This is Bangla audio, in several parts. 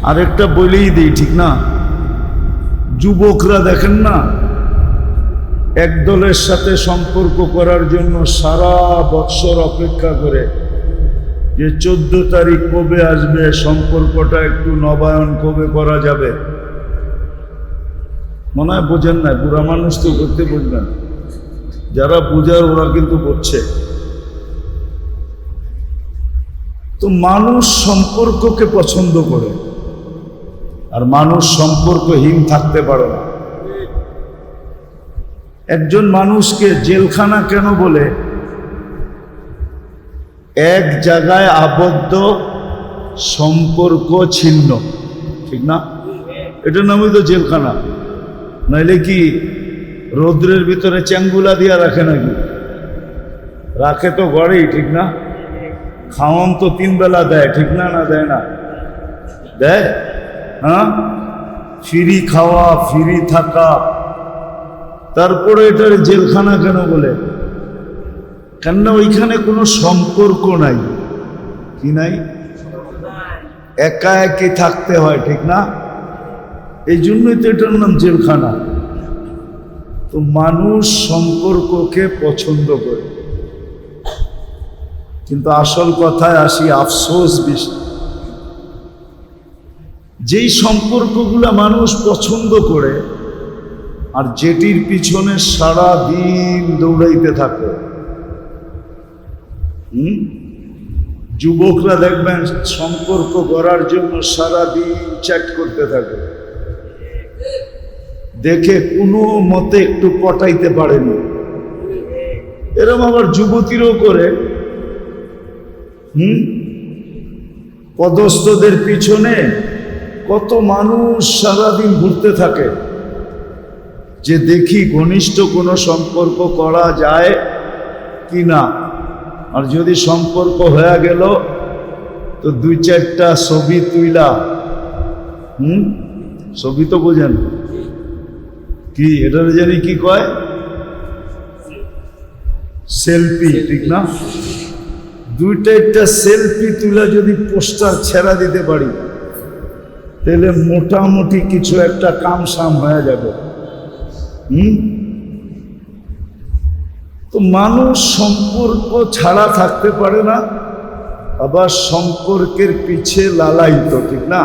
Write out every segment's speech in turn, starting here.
আরেকটা বলেই দিই, ঠিক না? যুবকরা দেখেন না, এক দলের সাথে সম্পর্ক করার জন্য সারা বৎসর অপেক্ষা করে যে 14 তারিখ কবে আসবে, সম্পর্কটা একটু নবায়ন কবে করা যাবে। মনে হয় বোঝেন না, বুড়া মানুষ তো করতে বুঝবেন, যারা বুঝার ওরা কিন্তু বুঝছে। তো মানুষ সম্পর্ককে পছন্দ করে, আর মানুষ সম্পর্কহীন থাকতে পারে না। একজন মানুষকে জেলখানা কেন বলে? এক জায়গায় আবদ্ধ, সম্পর্ক ছিন্ন, ঠিক না? এটার নামই তো জেলখানা। নাইলে কি রৌদ্রের ভিতরে চ্যাঙ্গুলা দিয়া রাখে নাকি? রাখে তো ঘরেই, ঠিক না? খাওয়ান তো 3 বেলা দেয়, ঠিক না? না দেয় না? দেয়, হ্যাঁ। ফ্রি খাওয়া, ফ্রি থাকা, তারপরে এটার জেলখানা কেন বলে? কেননা ওইখানে কোনো সম্পর্ক নাই। কি নাই? একা একই থাকতে হয়, ঠিক না? এই জন্যই তো এটার নাম জেলখানা। তো মানুষ সম্পর্ককে পছন্দ করে, কিন্তু আসল কথায় আসি, আফসোস বেশি। যেই সম্পর্কগুলা মানুষ পছন্দ করে আর যেটির পিছনে সারা দিন দৌড়াইতে থাকে, যুবকরা দেখবেন সম্পর্ক গড়ার জন্য সারা দিন চ্যাট করতে থাকে, দেখে কোনো মতে একটু পটাইতে পারেনি। এরকম আবার যুবতীরও করে। পদস্থদের পিছনে কত মানুষ সারাদিন ঘুরতে থাকে যে দেখি ঘনিষ্ঠ কোনো সম্পর্ক করা যায় কি না। আর যদি সম্পর্ক হয়ে গেল তো 2-4টা ছবি তুইলা, ছবি তো বোঝেন কি, এটার জানি কি কয়, সেলফি, ঠিক না? 2-4টা সেলফি তুলা যদি পোস্টার ছেড়া দিতে পারি, তাহলে মোটামুটি কিছু একটা কামসাম হয়ে যাবে। তো মানুষ সম্পর্ক ছাড়া থাকতে পারে না, আবার সম্পর্কের পিছে লালায়িত, ঠিক না?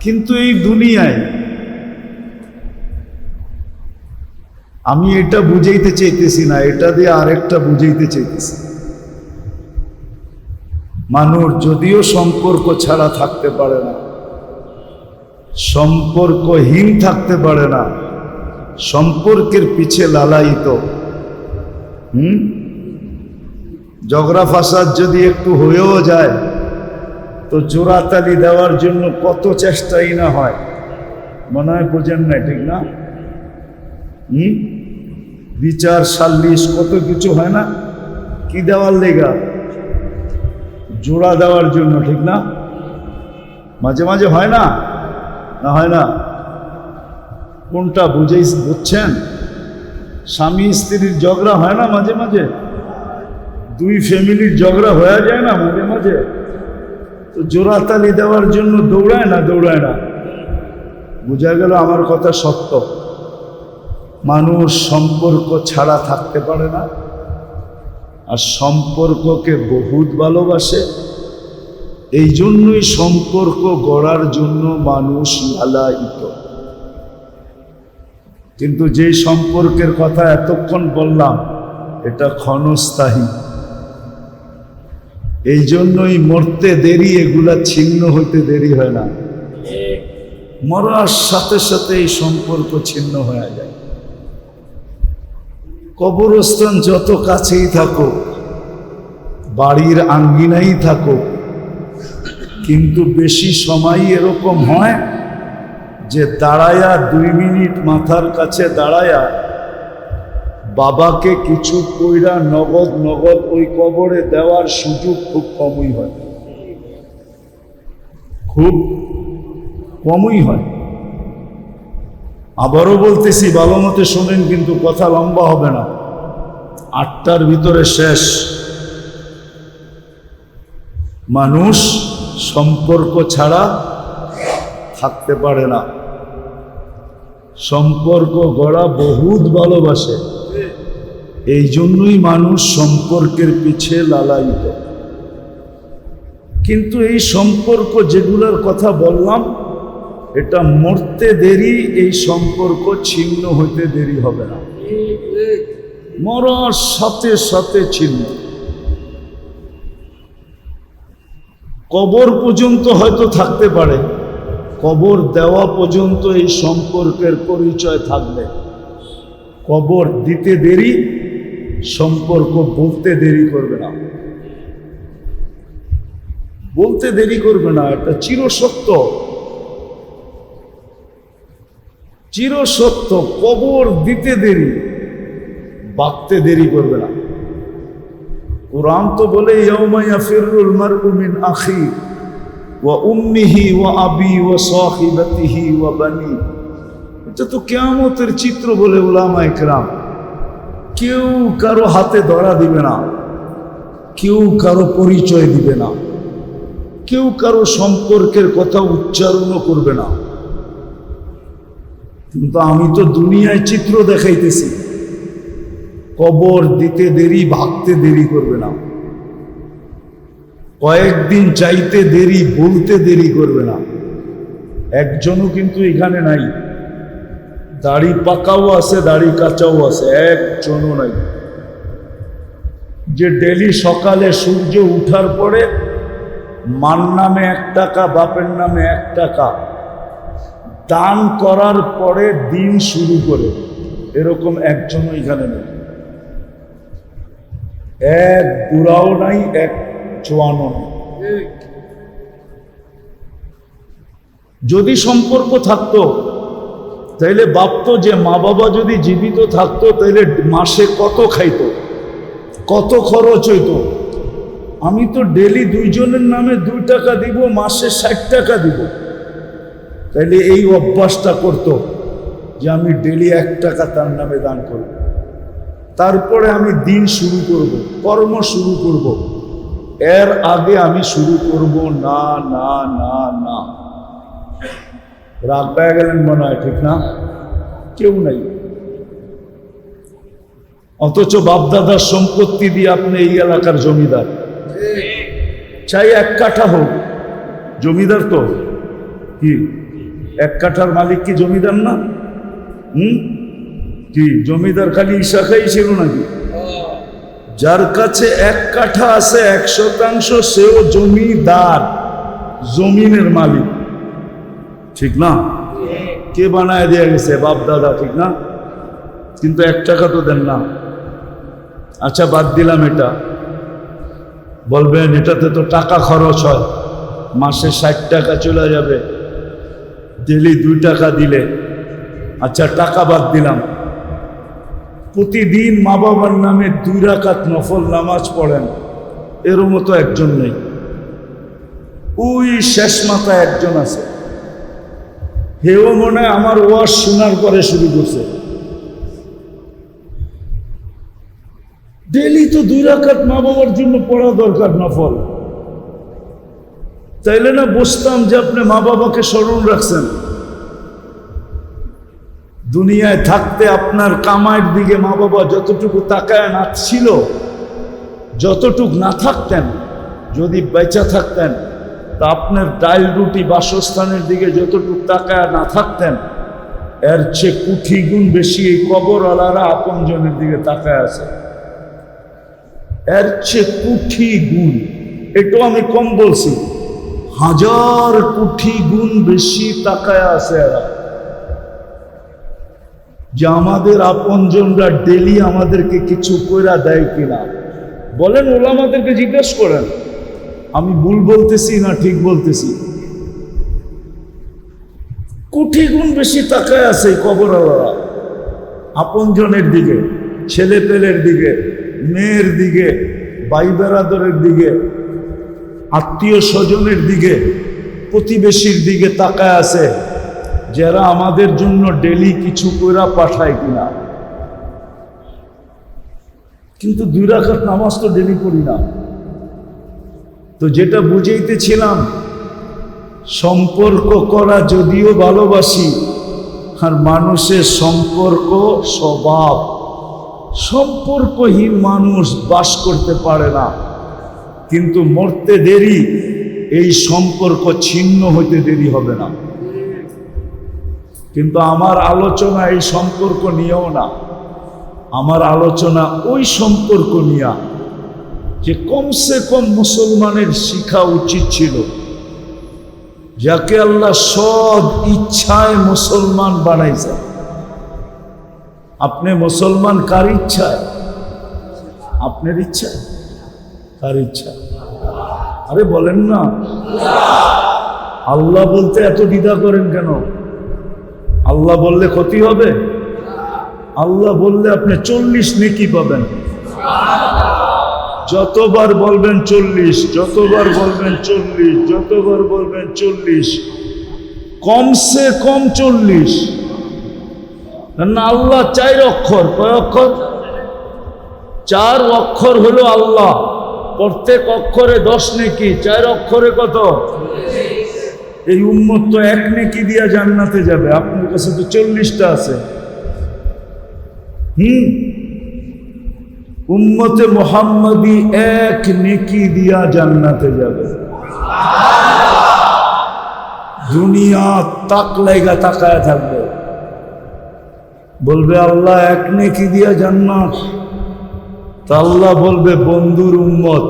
কিন্তু এই দুনিয়ায় আমি এটা বুঝাইতে চাইতেছি না, এটা দিয়ে আরেকটা বুঝাইতে চাইতেছি। মানুষ যদিও সম্পর্ক ছাড়া থাকতে পারে না, সম্পর্কহীন থাকতে পারে না, সম্পর্কের পিছে লালায়িত। ঝগড়া ফাসাদ যদি একটু হয়েও যায় তো জোড়াতালি দেওয়ার জন্য কত চেষ্টাই না হয়। মনে হয় বোঝেন না, ঠিক না? বিচার সাল্লিশ কত কিছু হয় না, কি দেওয়ার লেগা? জোড়া দেওয়ার জন্য, ঠিক না? মাঝে মাঝে হয় না? না হয় না? কোনটা বুঝছেন? স্বামী স্ত্রীর ঝগড়া হয় না মাঝে মাঝে? 2 ফ্যামিলির ঝগড়া হয়ে যায় না মাঝে মাঝে? তো জোড়াতালি দেওয়ার জন্য দৌড়ায় না? দৌড়ায় না? বোঝা গেল আমার কথা সত্য। মানুষ সম্পর্ক ছাড়া থাকতে পারে না, আর সম্পর্ককে বহুত ভালোবাসে। এই জন্যই সম্পর্ক গড়ার জন্য মানুষ লালায়িত। কিন্তু যে সম্পর্কের কথা এতক্ষণ বললাম, এটা ক্ষণস্থায়ী। এই জন্যই মরতে দেরি, এগুলা ছিন্ন হইতে দেরি হয় না। মরার সাথে সাথে এই সম্পর্ক ছিন্ন হয়ে যায়। কবরস্থান যত কাছেই থাকুক, বাড়ির আঙ্গিনাই থাকুক, কিন্তু বেশি সময় এরকম হয় যে দাঁড়ায়া 2 মিনিট মাথার কাছে দাঁড়ায়া বাবাকে কিছু কইরা নগদ নগদ ওই কবরে দেওয়ার সুযোগ খুব কমই হয়, খুব কমই হয়। আবারও বলতেছি, ভালো মতো শোনেন, কিন্তু কথা লম্বা হবে না, 8টার ভিতরে শেষ। মানুষ সম্পর্ক ছাড়া থাকতে পারে না। সম্পর্ক গড়া বহুত ভালোবাসে, এই জন্যই মানুষ সম্পর্কের পিছে লালায়িত। কিন্তু এই সম্পর্ক যেগুলোর কথা বললাম, এটা মরতে দেরি, এই সম্পর্ক ছিন্ন হইতে দেরি হবে না, মরার সাথে সাথে ছিন্ন। কবর পর্যন্ত হয়তো থাকতে পারে, কবর দেওয়া পর্যন্ত এই সম্পর্কের পরিচয় থাকবে। কবর দিতে দেরি, সম্পর্ক বলতে দেরি করবে না, বলতে দেরি করবে না। এটা চিরসত্য, চিরসত্য। কবর দিতে দেরি, বাঁকতে দেরি করবে না। কুরআন তো বলে ইয়াউমা ইয়াফিরুল মারউ মিন আখি ওয়া উম্মিহি ওয়া আবি ওয়া সাহিবাতিহি ওয়া বানি। এটা তো কিয়ামতের চিত্র বলে উলামায়ে কেরাম। কেউ কারো হাতে ধরা দিবে না, কেউ কারো পরিচয় দিবে না, কেউ কারো সম্পর্কের কথা উচ্চারণও করবে না। কিন্তু আমি তো দুনিয়ায় চিত্র দেখাইতেছি। কবর দিতে দেরি, ভাগতে দেরি করবে না। কয়েকদিন চাইতে দেরি, বলতে দেরি করবে না। একজনও কিন্তু এখানে নাই, দাড়ি পাকাও আছে, দাড়ি কাঁচাও আছে, একজনও নাই যে ডেলি সকালে সূর্য উঠার পরে মার নামে 1 টাকা, বাপের নামে 1 টাকা দান করার পরে দিন শুরু করে। এরকম একজনও এখানে নেই। এক বুড়াও নাই, এক জোয়ানও নাই। যদি সম্পর্ক থাকতো তাইলে ভাবতো যে মা বাবা যদি জীবিত থাকতো তাইলে মাসে কত খাইতো, কত খরচ হইতো। আমি তো ডেলি 2 জনের নামে 2 টাকা দিব, মাসে 60 টাকা দিব। তাইলে এই অভ্যাসটা করতো যে আমি ডেলি 1 টাকা তার নামে দান করব। তারপরে আমি দিন শুরু করব, কর্ম শুরু করব। এর আগে আমি শুরু করব না, না, না, না। রাগ পেয়ে গেলেন মনে হয়, ঠিক না? কেউ নাই। অথচ বাপদাদার সম্পত্তি দিয়ে আপনি এই এলাকার জমিদার। চাই 1 কাঠা হোক, জমিদার তো। কি 1 কাঠার মালিক কি জমিদার না? কি জমিদার খালি ইশাখাই ছিল নাকি? যার কাছে 1 কাঠা আছে 100% সেও জমিদার, জমিনের মালিক, ঠিক না? কে বানায় দিয়ে গেছে? বাপ দাদা, ঠিক না? কিন্তু 1 টাকা তো দেন না। আচ্ছা বাদ দিলাম এটা, বলবেন এটাতে তো টাকা খরচ হয়, মাসে 60 টাকা চলে যাবে, ডেলি 2 টাকা দিলে। আচ্ছা টাকা বাদ দিলাম, প্রতিদিন মা বাবার নামে 2 রাকাত নফল নামাজ পড়েন, এর মতো একজন নেই। ওই শেষ মাথায় একজন আছে, হেও মনে হয় আমার ওয়াজ শোনার পরে শুরু করছে। ডেলি তো 2 রাকাত মা বাবার জন্য পড়া দরকার নফল। তাইলে না বসতাম যে আপনি মা বাবাকে স্মরণ রাখছেন। দুনিয়ায় থাকতে আপনার কামাইয়ের দিকে মা বাবা যতটুকু তাকায় না ছিল, যতটুক না থাকতেন, যদি বেঁচে থাকতেন তা আপনার ডাল রুটি বাসস্থানের দিকে যতটুক তাকায় না থাকতেন, এর চেয়ে কোটি গুণ বেশি এই কবরওয়ালারা আপনজনের দিকে তাকায় আছে। এর চেয়ে কোটি গুণ, এটাও আমি কম বলছি, 1000 কোটি গুণ বেশি তাকায় আছে এরা। যে আমাদের আপনজনরা ডেলি আমাদেরকে কিছু কইরা দেয় কিনা বলেন, ওলামাদেরকে জিজ্ঞেস করেন। আমি ভুল বলতেছি না ঠিক বলতেছি? কোটি গুণ বেশি তাকায় আছে কবরওয়ালারা আপনজনের দিকে, ছেলে পেলের দিকে, মেয়ের দিকে, ভাই বেরাদরের দিকে, আত্মীয় স্বজনের দিকে, প্রতিবেশীর দিকে তাকায় আছে, যারা আমাদের জন্য ডেলি কিছু কইরা পাঠায় কিনা। কিন্তু 2 রাকাত নামাজ তো ডেলি পড়ি না। তো যেটা বুঝাইতেছিলাম, সম্পর্ক করা যদিও ভালোবাসি, আর মানুষের সম্পর্ক স্বভাব, সম্পর্কহীন মানুষ বাস করতে পারে না। কিন্তু মরতে দেরি, এই সম্পর্ক ছিন্ন হইতে দেরি হবে না। কিন্তু আমার আলোচনা এই সম্পর্ক নিয়েও না, আমার আলোচনা ওই সম্পর্ক নিয়ে যে কমসে কম মুসলমানের শিখা উচিত ছিল, যাকে আল্লাহ সব ইচ্ছায় মুসলমান বানাইছে। আপনি মুসলমান কার ইচ্ছায়? আপনার ইচ্ছায়? কার ইচ্ছা? আরে বলেন না। আল্লাহ বলতে এত দ্বিধা করেন কেন? আল্লাহ বললে ক্ষতি হবে? আল্লাহ বললে আপনি 40 নেকি পাবেন। যতবার বলবেন 40, যতবার বলবেন 40, যতবার বলবেন 40, কমসে কম 40। না, আল্লাহ 4 অক্ষর। কয় অক্ষর? 4 অক্ষর হলো আল্লাহ। প্রত্যেক অক্ষরে 10 নেকি, 4 অক্ষরে কত? এই উম্মত তো 1 নেকি দিয়া জান্নাতে যাবে। আপনার কাছে তো 40টা আছে। উম্মতে মুহাম্মাদি 1 নেকি দিয়া জান্নাতে যাবে। দুনিয়া তাক লাইগা তাকায় থাকবে, বলবে আল্লাহ 1 নেকি দিয়া জান্নাত। তা আল্লাহ বলবে বন্ধুর উম্মত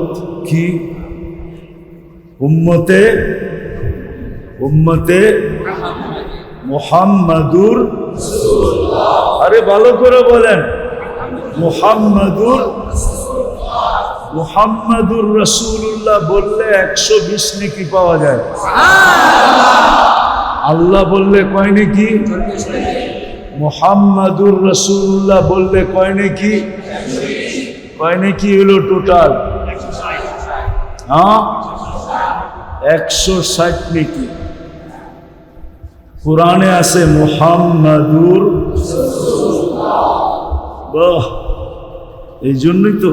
কি? উম্মতে মুহাম্মাদুর। আরে ভালো করে বলেন, মুহাম্মাদুর রাসূলুল্লাহ বললে 120 নেকি পাওয়া যায়। আল্লাহ বললে কয় নেকি? মুহাম্মাদুর রাসূলুল্লাহ বললে কয় নেকি? কয় নেকি হলো টোটাল? 160 নেকি। কুরআনে আছে মুহাম্মাদুর। বাহ, এই জন্যই তো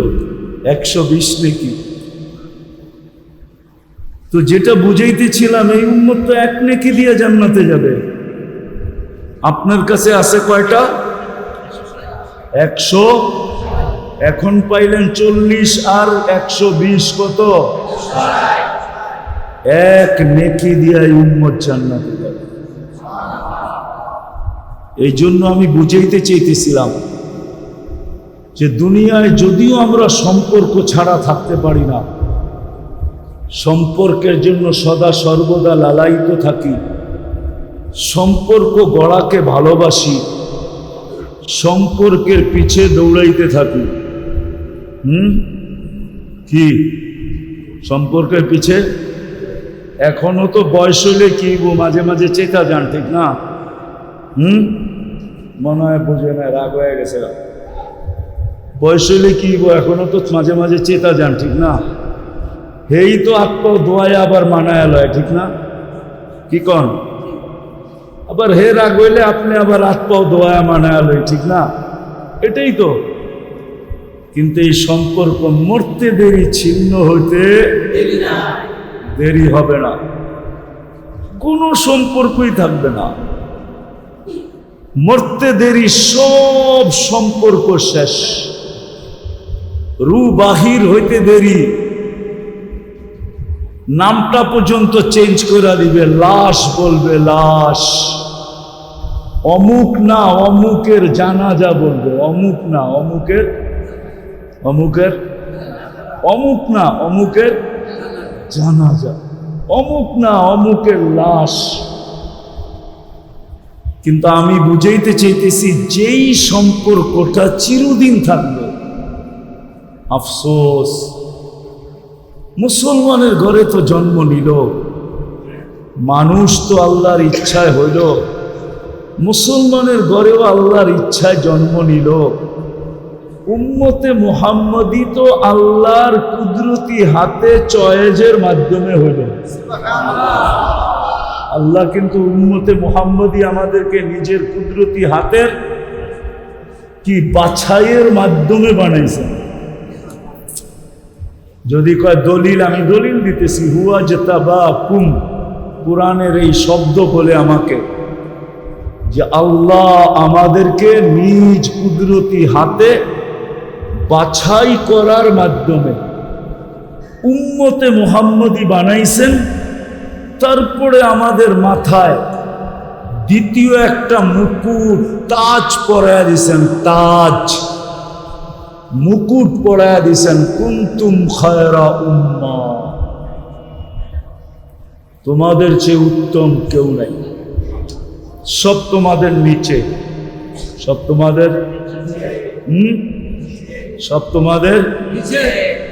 120 নেকি। তো যেটা বুঝাইতেছিলাম, এই উম্মত তো 1 নেকি দিয়ে জান্নাতে যাবে। আপনার কাছে আছে কয়টা? 100। এখন পাইলেন 40 আর 120 কত? 1 নেকি দিয়ে উম্মত জান্নাতে যাবে। এই জন্য আমি বুঝাইতে চাইতেছিলাম যে দুনিয়ায় যদিও আমরা সম্পর্ক ছাড়া থাকতে পারি না, সম্পর্কের জন্য সদা সর্বদা লালায়িত থাকি, সম্পর্ক গড়াকে ভালোবাসি, সম্পর্কের পিছে দৌড়াইতে থাকি। কি সম্পর্কের পিছে? এখনো তো বয়স হইলে কি মাঝে মাঝে চেতা যান, ঠিক না? মনে হয় বুঝে না, রাগ হয়ে গেছে। বয়স হইলে কি এখনো তো মাঝে মাঝে চেতা যান, ঠিক না? হেই তো আত্মাও দোয়ায় আবার মানায় লয়, ঠিক না? কি কন? আবার হে রাগ হইলে আপনি আবার আত্মাও দোয়ায় মানায় লয়, ঠিক না? এটাই তো। কিন্তু এই সম্পর্ক মরতে দেরি, ছিন্ন হইতে দেরি হবে না। কোনো সম্পর্কই থাকবে না। মরতে দেরি, সব সম্পর্ক শেষ। রু বাহির হইতে দেরি, নামটা পর্যন্ত চেঞ্জ করে দিবে, লাশ বলবে লাশ। অমুক না অমুকের জানাজা বলবে, অমুক না অমুকের, অমুকের, অমুক না অমুকের জানাজা, অমুক না অমুকের লাশ। কিন্তু আমি বুঝাইতে চাইতেছি, যেই সম্পর্কটা চিরদিন থাকবে। আফসোস, মুসলমানের ঘরে তো জন্ম নিল, মানুষ তো আল্লাহর ইচ্ছায় হইল, মুসলমানের ঘরেও আল্লাহর ইচ্ছায় জন্ম নিল। উম্মতে মুহাম্মদী তো আল্লাহর কুদরতি হাতে চয়েজের মাধ্যমে হইল। আল্লাহ কিন্তু উম্মতে মুহাম্মদী আমাদেরকে নিজের কুদরতি হাতের কি বাছাইয়ের মাধ্যমে বানাইছেন। যদি কয় দলিল, আমি দলিল দিতেছি, হুয়া জতাবাকুম, কোরআনের এই শব্দ বলে আমাকে যে আল্লাহ আমাদেরকে নিজ কুদরতি হাতে বাছাই করার মাধ্যমে উম্মতে মুহাম্মদী বানাইছেন। তারপরে আমাদের মাথায় দ্বিতীয় একটা মুকুট তাজ পরায়া দিছেন, তাজ মুকুট পরায়া দিছেন, কুনতুম খায়রা উম্মাহ, তোমাদের চেয়ে উত্তম কেউ নাই, সব তোমাদের নিচে, সব তোমাদের সব তোমাদের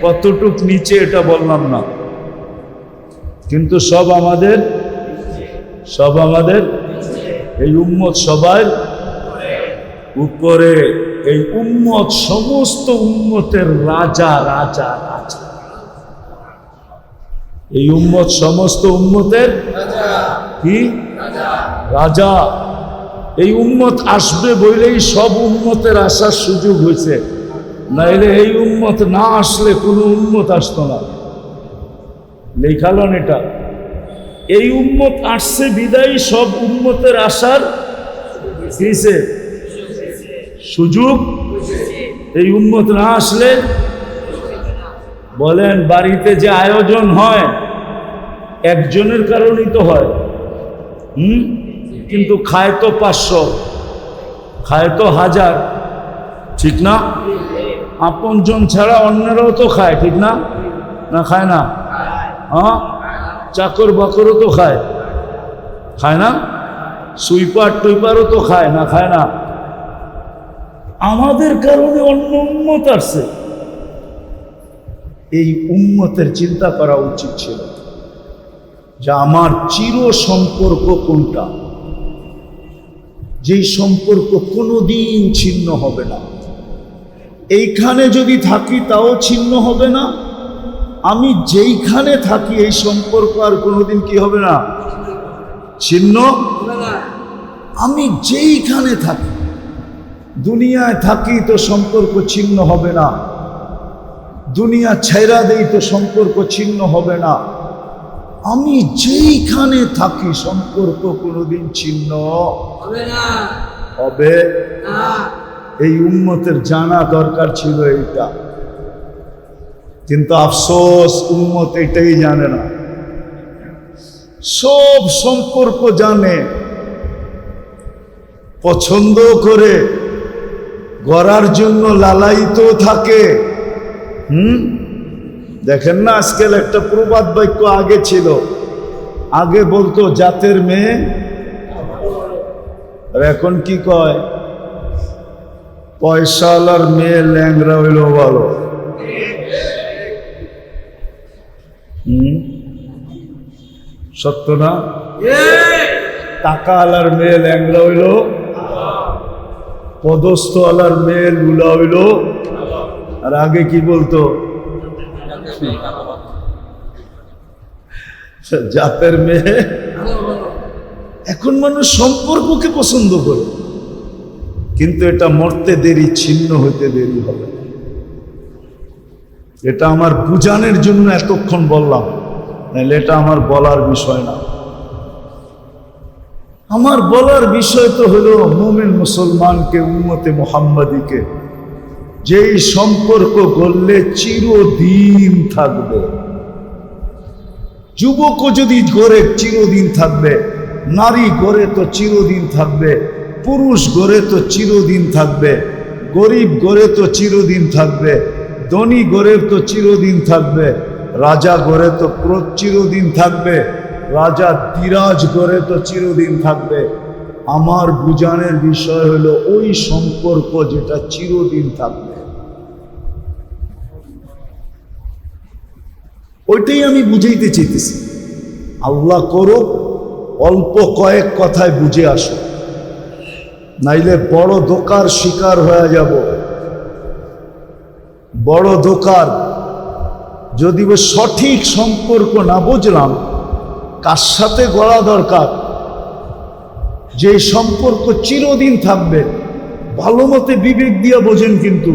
কতটুক নিচে এটা বললাম না, কিন্তু সব আমাদের, সব আমাদের এই উম্মত সবার উপরে। এই উম্মত সমস্ত উম্মতের রাজা, রাজা, রাজা। এই উম্মত সমস্ত উম্মতের কি রাজা। এই উম্মত আসবে বলেই সব উম্মতের আসার সুযোগ হয়েছে, নাইলে এই উম্মত না আসলে কোনো উম্মত আসতো না। লেখালন এটা, এই উম্মত আসছে বিদায়ী সব উম্মতের আসার দিয়েছে সুযোগ। এই উম্মত না আসলে, বলেন বাড়িতে যে আয়োজন হয় একজনের কারণেই তো হয়, কিন্তু খায় তো 500, খায় তো 1000, ঠিক না? আপনজন ছাড়া অন্যরাও তো খায়, ঠিক না? না খায় না? হ্যাঁ, চাকর বাকরও তো খায়, খায় না? সুইপার টুইপারও তো খায় না, খায় না? আমাদের কারণে অন্য উম্মত আসছে। এই উম্মতের চিন্তা করা উচিত ছিল যে আমার চির সম্পর্ক কোনটা, যেই সম্পর্ক কোনোদিন ছিন্ন হবে না। এইখানে যদি থাকি তাও ছিন্ন হবে না, আমি যেইখানে থাকি এই সম্পর্ক আর কোনোদিন কি হবে না, ছিন্ন। আমি যেইখানে থাকি, দুনিয়ায় থাকি তো সম্পর্ক ছিন্ন হবে না, দুনিয়া ছেড়া দেই তো সম্পর্ক ছিন্ন হবে না। আমি যেইখানে থাকি সম্পর্ক কোনোদিন ছিন্ন হবে। এই উম্মতের জানা দরকার ছিল এইটা, কিন্তু আফসোস উম্মত এটাই জানে না। সব সম্পর্ক জানে, পছন্দ করে, গড়ার জন্য লালায়িত থাকে। দেখেন না, আজকাল একটা প্রবাদ বাক্য আগে ছিল, আগে বলতো জাতের মেয়ে, আর এখন কি কয়, পয়সাওয়ালার মেয়ে ল্যাংরা হইলেও ভালো। সত্য না? টাকাওয়ালার মেয়ে ল্যাংরা হইল, পদস্থওয়ালার মেয়ে লুলা হইল। আর আগে কি বলতো, জাতের মেয়ে। এখন মানুষ সম্পর্ককে পছন্দ করে, কিন্তু এটা মরতে দেরি, ছিন্ন হইতে দেরি হবে। এটা আমার বুঝানোর জন্য এতক্ষণ বললাম, নাহলে এটা আমার বলার বিষয় না। আমার বলার বিষয় তো হলো মুমিন মুসলমানকে, উম্মতে মুহাম্মাদীকে যেই সম্পর্ক গড়লে চিরদিন থাকবে। যুবকও যদি গড়ে চিরদিন থাকবে, নারী গড়ে তো চিরদিন থাকবে, পুরুষ গড়ে তো চিরদিন থাকবে, গরিব গড়ে তো চিরদিন থাকবে, ধনী গড়ে তো চিরদিন থাকবে, রাজা গড়ে তো চিরদিন থাকবে, রাজা দিরাজ গড়ে তো চিরদিন থাকবে। আমার বুঝানোর বিষয় হলো ওই সম্পর্ক যেটা চিরদিন থাকবে, ওইটাই আমি বুঝাইতে চাইতেছি। আল্লাহ করুক অল্প কয়েক কথায় বুঝে আসো, নাইলে বড় ধোঁকার শিকার হয়ে যাব। বড় ধোঁকার, যদি সঠিক সম্পর্ক না বুঝলাম কার সাথে গড়া দরকার, যে সম্পর্ক চিরদিন থাকবে, ভালো মতে বিবেক দিয়ে বোঝেন, কিন্তু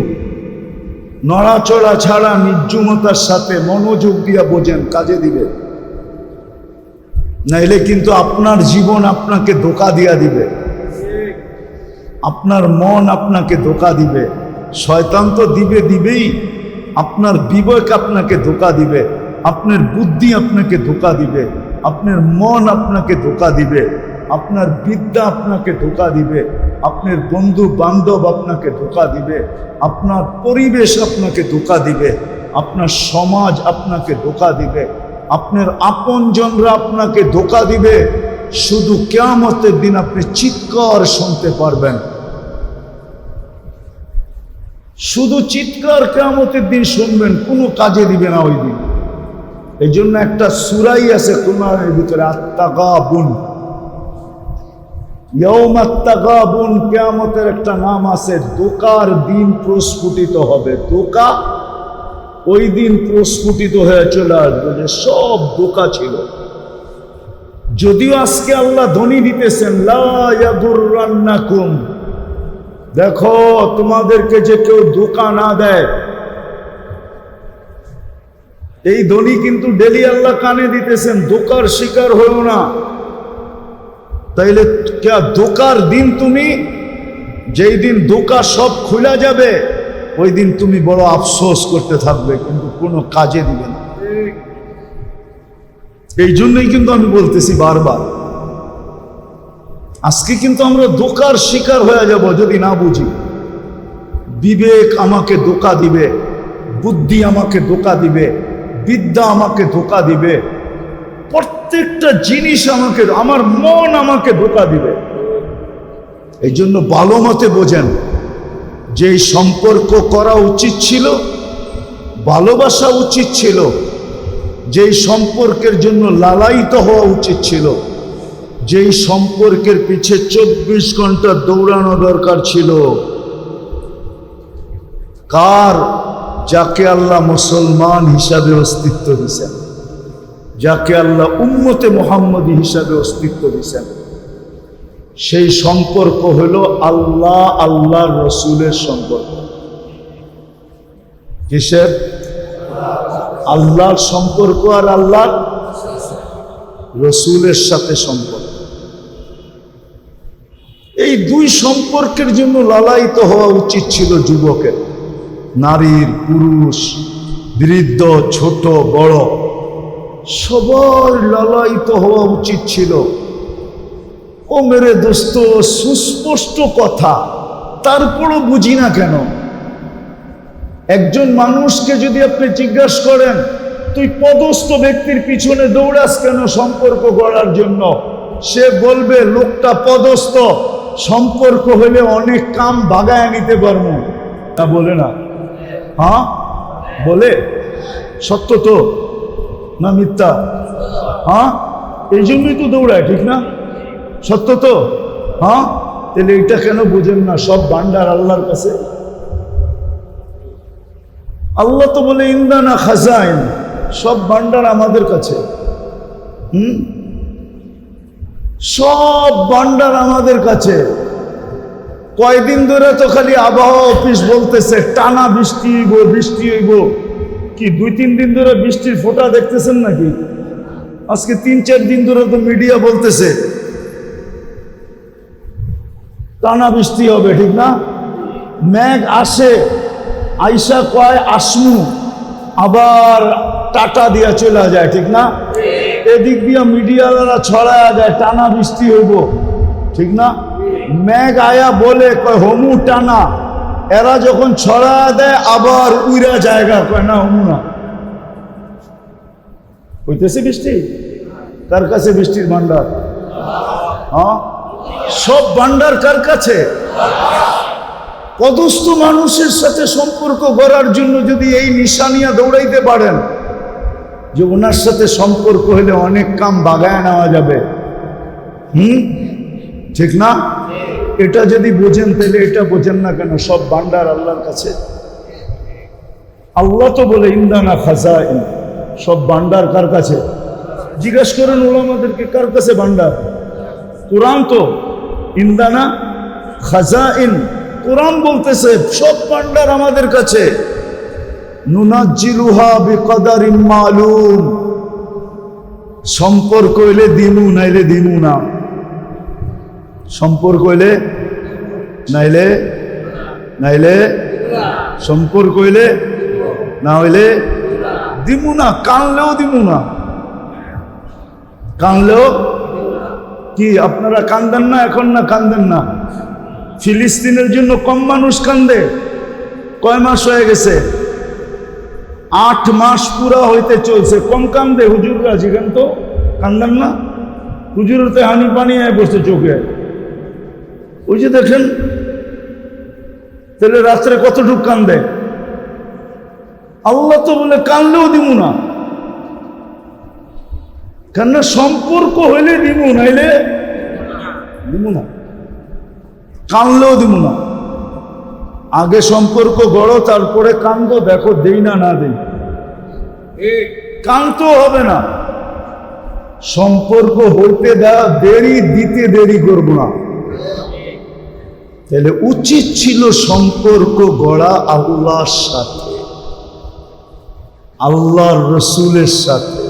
নড়াচড়া ছাড়া নির্জুমতার সাথে মনোযোগ দিয়ে বোঝেন, কাজে দিবে। নাইলে কিন্তু আপনার জীবন আপনাকে ধোঁকা দিয়া দিবে, আপনার মন আপনাকে ধোঁকা দিবে। শয়তান তো দিবেই, আপনার বিবেক আপনাকে ধোঁকা দিবে, আপনার বুদ্ধি আপনাকে ধোঁকা দিবে, আপনার মন আপনাকে ধোঁকা দিবে, আপনার বিদ্যা আপনাকে ধোঁকা দিবে, আপনার বন্ধু বান্ধব আপনাকে ধোঁকা দিবে, আপনার পরিবেশ আপনাকে ধোঁকা দিবে, আপনার সমাজ আপনাকে ধোঁকা দিবে, আপনার আপনজনরা আপনাকে ধোঁকা দিবে। শুধু কিয়ামতের দিন আপনি চিৎকার শুনতে পারবেন, শুধু চিৎকার কিয়ামতের দিন শুনবেন, কোনো কাজে দিবে না ওই দিন। এই জন্য একটা সূরাই আছে কোরআনের ভিতরে, আত-তাগাবুন, ইয়াউমাত তাগাবুন, কিয়ামতের একটা নাম আছে। ধোঁকার দিন প্রস্ফুটিত হবে, ধোঁকা ওই দিন প্রস্ফুটিত হয়ে চলে আসবে যে সব ধোঁকা ছিল। যদিও আজকে আল্লাহ ধ্বনি দিতেছেন, লা ইয়াগুররান্নাকুম, দেখো তোমাদেরকে যে কেউ ধোঁকা না দেয়, এই ধ্বনি কিন্তু ডেলি আল্লাহ কানে দিতেছেন, ধোঁকার শিকার হয়েও না। তাইলে ধোঁকার দিন, তুমি যেই দিন ধোঁকা সব খুলে যাবে ওই দিন তুমি বড় আফসোস করতে থাকবে, কিন্তু কোনো কাজে দিবে না। এই জন্যই কিন্তু আমি বলতেছি বারবার, আজকে কিন্তু আমরা ধোঁকার শিকার হয়ে যাব যদি না বুঝি। বিবেক আমাকে ধোঁকা দিবে, বুদ্ধি আমাকে ধোঁকা দিবে, বিদ্যা আমাকে ধোঁকা দিবে, প্রত্যেকটা জিনিস আমাকে, আমার মন আমাকে ধোঁকা দিবে। এই জন্য ভালো মতে বোঝেন, যেই সম্পর্ক করা উচিত ছিল, ভালোবাসা উচিত ছিল, যেই সম্পর্কের জন্য লালায়িত হওয়া উচিত ছিল, যেই সম্পর্কের পিছে 24 ঘন্টা দৌড়ানো দরকার ছিল, কার? যাকে আল্লাহ মুসলমান হিসাবে অস্তিত্ব দিয়েছেন, যাকে আল্লাহ উম্মতে মুহাম্মদী হিসাবে অস্তিত্ব দিয়েছেন। সেই সম্পর্ক হলো আল্লাহ আল্লাহর রসুলের সম্পর্ক। কিসের? আল্লাহর সম্পর্ক আর আল্লাহর রসুলের সাথে সম্পর্ক। এই দুই সম্পর্কের জন্য লালায়িত হওয়া উচিত ছিল যুবকের, নারীর, পুরুষ, বৃদ্ধ, ছোট বড়, সবার লালায়িত হওয়া উচিত ছিল। ও মেরে দোস্ত, সুস্পষ্ট কথা, তারপরও বুঝি না কেন। একজন মানুষকে যদি আপনি জিজ্ঞাসা করেন, তুই পদস্থ ব্যক্তির পিছনে দৌড়াস কেন সম্পর্ক গড়ার জন্য, সে বলবে লোকটা পদস্থ, সম্পর্ক হলে অনেক কাম ভাগায় নিতে পারবো না। বলে না? হ্যাঁ বলে। সত্য তো না মিথ্যা? হ্যাঁ, এই জন্যই তো দৌড়ায়, ঠিক না? সত্য তো? হ্যাঁ, তাহলে এটা কেন বুঝেন না? সব ভান্ডার আল্লাহর কাছে। আল্লাহ তো বলে ইন্দানা খাজাইন, সব ভান্ডার আমাদের কাছে। সব ভান্ডার আমাদের কাছে। কয়দিন ধরে তো খালি আবহাওয়া অফিস বলতেছে টানা বৃষ্টি হইব, বৃষ্টি হইব। কি 2-3 দিন ধরে বৃষ্টির ফোঁটা দেখতেছেন নাকি? আজকে 3-4 দিন ধরে তো মিডিয়া বলতেছে টানা বৃষ্টি হবে, ঠিক না? মেঘ আসে, আইসা কয় আসমু, আবার টাটা দিয়া চলে যায়, ঠিক না? এদিক দিয়া মিডিয়াওয়ালা ছড়ায়া যায় টানা বৃষ্টি হইব, ঠিক না? মেঘ আয়া বলে কয় হমু টানা, এরা যখন ছড়ায়া দেয় আবার উইরা জায়গা কয় না হমু না। হইতেছে বৃষ্টি? কার কাছে বৃষ্টির ভান্ডার? হ্যাঁ, সব ভান্ডার কার কাছে? পদস্থ মানুষের সাথে সম্পর্ক করার জন্য যদি এই নিশানিয়া দৌড়াইতে পারেন যে ওনার সাথে সম্পর্ক হলে অনেক কাম বাগায় নেওয়া যাবে, ঠিক না? এটা যদি বোঝেন তাহলে এটা বোঝেন না কেন সব ভান্ডার আল্লাহর কাছে? আল্লাহ তো বলে ইন্দানা খাজাইন, সব ভান্ডার কার কাছে? জিজ্ঞাসা করেন ওলামাদেরকে, কার কাছে ভান্ডার? কোরআন তো ইন্দানা খাজাইন, কোরআন বলতেছে সব ভান্ডার আমাদের কাছে। নুনাজ্জিলুহা বিকদারিন মালুম, সম্পর্ক হইলে দিমু নাইলে দিমু না, সম্পর্ক হইলে নাইলে নাইলে সম্পর্ক হইলে না হইলে দিমু না, কানলেও দিমু না, কানলেও কি আপনারা কান্দেন না এখন? না কান্দেন না? ফিলিস্তিনের জন্য কম মানুষ কান্দে? কয় মাস হয়ে গেছে? 8 মাস পুরা হইতে চলছে, কম কান্দে হুজুররা? জিগান তো, কান্দেন না? হুজুরতে হানি পানি বসে চোখে, ওই যে দেখেন। তাহলে রাত্রে কতটুক কান্দে? আল্লাহ তো বলে কানলেও দিমু না, কেননা সম্পর্ক হইলে দিমু নাইলে দিমু না, কানলেও দিমু না। আগে সম্পর্ক গড়ো, তারপরে কান্দো, দেখো দেই না না দেই। কানতেও হবে না, সম্পর্ক হইতে দেরি, দিতে দেরি করবো না। তাহলে উচিত ছিল সম্পর্ক গড়া আল্লাহর সাথে, আল্লাহর রসুলের সাথে।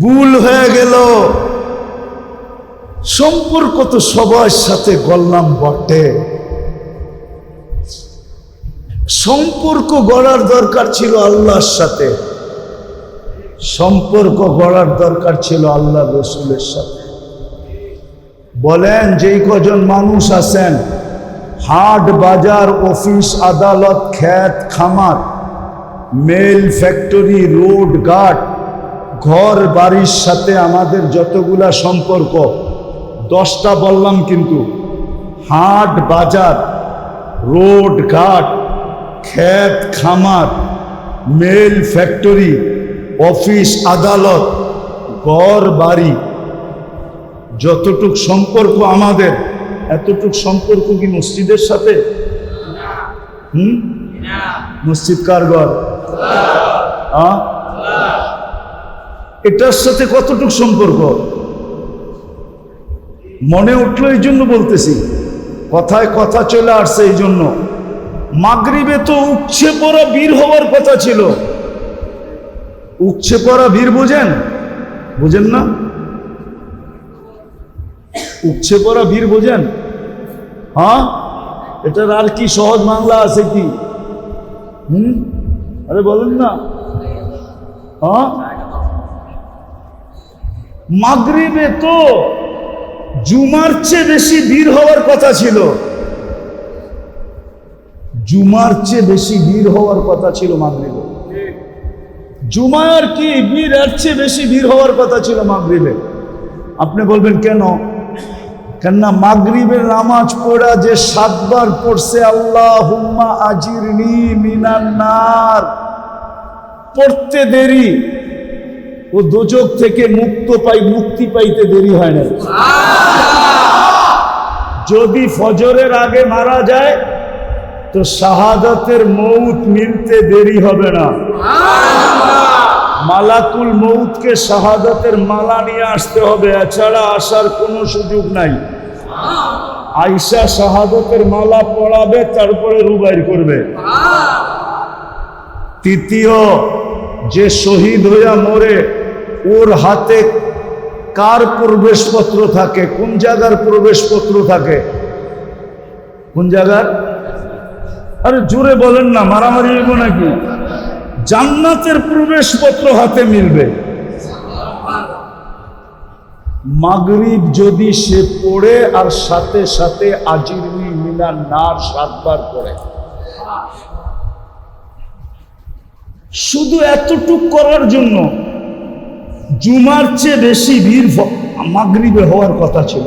ভুল হয়ে গেল। সম্পর্ক তো সবার সাথে গড়লাম বটে, সম্পর্ক গড়ার দরকার ছিল আল্লাহর সাথে, সম্পর্ক গড়ার দরকার ছিল আল্লাহ রসুলের সাথে। বলেন যেই কজন মানুষ আছেন হাট বাজার অফিস আদালত ক্ষেত খামার মেল ফ্যাক্টরি রোড ঘাট ঘর বাড়ির সাথে আমাদের যতগুলা সম্পর্ক, 10টা বললাম কিন্তু, হাট বাজার রোড ঘাট ক্ষেত খামার মেল ফ্যাক্টরি অফিস আদালত ঘর বাড়ি, যতটুক সম্পর্ক আমাদের, এতটুক সম্পর্ক কি মসজিদের সাথে? মসজিদ কার ঘর? এটার সাথে কতটুক সম্পর্ক মনে উঠলো? এই জন্য বলতেছি, কথায় কথা চলে আসছে এই জন্য। মাগরিবে তো উপচে পড়া বীর হওয়ার কথা ছিল। উপচে পড়া বীর বোঝেন? বোঝেন না? উপচে পড়া বীর বোঝেন? হ্যাঁ, এটার আর কি সহজ বাংলা আছে কি? আরে বলেন না। হ্যাঁ, মাগরিবে তো জুমার চেয়ে বেশি বীর হওয়ার কথা ছিল, জুমার চেয়ে বেশি বীর হওয়ার কথা ছিল মাগরিবে। জুমার কি বীর, এর চেয়ে বেশি বীর হওয়ার কথা ছিল মাগরিবে। আপনি বলবেন কেন? কেননা মাগরিবের নামাজ পড়া যে 7 বার পড়ছে আল্লাহুম্মা আজিরনি মিনান নার, পড়তে দেরি, ও দোজখ থেকে মুক্তি পাইতে দেরি হয় না। যদি ফজরের আগে মারা যায় তো শাহাদাতের মৌত মিলতে দেরি হবে না। মালাকুল মৌতকে শাহাদাতের মালা নিয়ে আসতে হবে, এছাড়া আসার কোনো সুযোগ নাই। আয়েশা শাহাদাতের মালা পড়াবে, তারপরে রুবাইর করবে। তৃতীয়, যে শহীদ হইয়া মরে ওর হাতে কার প্রবেশপত্র থাকে? কোন জায়গার প্রবেশপত্র থাকে? কোন জায়গার? আরে জোরে বলেন না, মারামারি হইব নাকি? জান্নাতের প্রবেশপত্র হাতে মিলবে। মাগরিব যদি সে পড়ে আর সাথে সাথে আজিরনি মিনান নার 7 বার পড়ে, শুধু এতটুক করার জন্য জুমার চেয়ে বেশি ভিড় মাগরিবে হওয়ার কথা ছিল।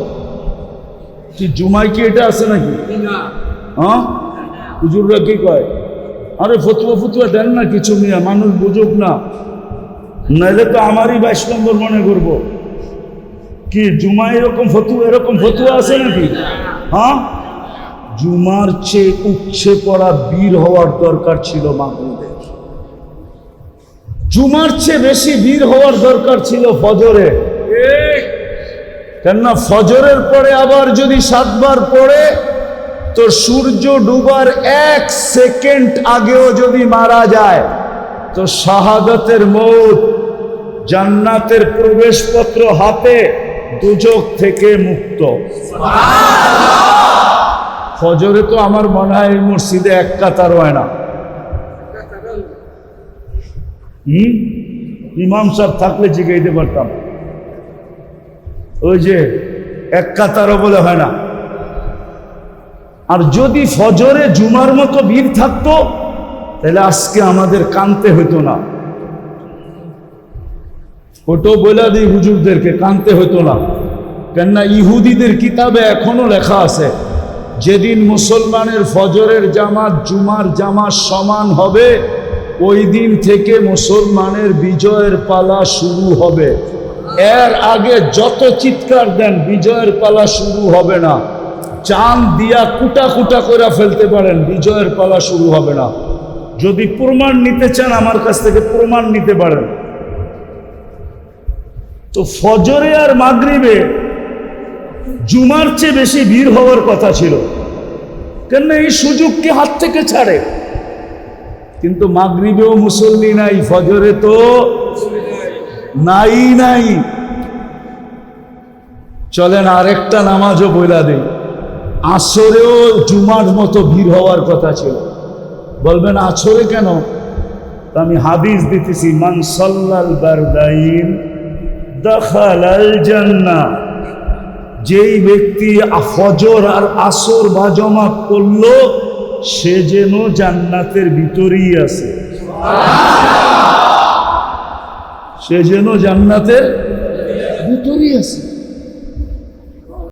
কি জুমায় কি এটা আছে নাকি? হ্যাঁ, হুজুররা কি কয়? আরে ফতুয়া দেন না কিছু মিয়া, মানুষ বুঝুক না, নাইলে তো আমারই 22 নম্বর মনে করব। কি জুমায় এরকম ফতুয়া আছে নাকি? হ্যাঁ, জুমার চেয়ে উপচে পড়া বীর হওয়ার দরকার ছিল মাগরিবে। জুমার চেয়ে বেশি বীর হওয়ার দরকার ছিল ফজরে। কেননা ফজরের পরে আবার যদি 7 বার পড়ে তো সূর্য ডুবার 1 সেকেন্ড আগেও যদি মারা যায় তো শাহাদাতের মৌত জান্নাতের প্রবেশপত্র হাতে, দুজক থেকে মুক্ত। ফজরে তো আমার মনে হয় এই মসজিদে এক কাতার হয় না। ইমাম সাহেব থাকলে জিগাইতে পারতাম, ওই যে এক কাতারও বলে হয় না। আর যদি ফজরে জুমার মতো ভিড় থাকতো তাহলে আজকে আমাদের কানতে হইতো না। ওটাও বলে দিই হুজুরদেরকে, কানতে হইতো না। কেননা ইহুদিদের কিতাবে এখনো লেখা আছে, যেদিন মুসলমানের ফজরের জামাত জুমার জামাত সমান হবে, ওই দিন থেকে মুসলমানের বিজয়ের পালা শুরু হবে। এর আগে যত চিৎকার দেন, বিজয়ের পালা শুরু হবে না। চাঁদ দিয়া কুটা কুটা করে ফেলতে পারেন, বিজয়ের পালা শুরু হবে না। যদি প্রমাণ নিতে চান আমার কাছ থেকে প্রমাণ নিতে পারেন। তো ফজরে আর মাগরিবে জুমার চেয়ে বেশি ভিড় হওয়ার কথা ছিল, কেন এই সুযোগকে হাত থেকে ছাড়ে। কিন্তু মাগরিবেও মুসল্লি নাই, ফজরে তো নাই। চলেন আরেকটা নামাজও বইলা দেই, আসরেও জুমার মতো ভিড় হওয়ার কথা ছিল। বলবেন আসরে কেন? আমি হাদিস দিতেছি, মান সাল্লাল বারদাইন দাখালাল জান্নাহ। যেই ব্যক্তি ফজর আর আসর বা জামাত করলো, সে যেন জান্নাতের ভিতরেই আছে, সে যেন জান্নাতের ভিতরেই আছে।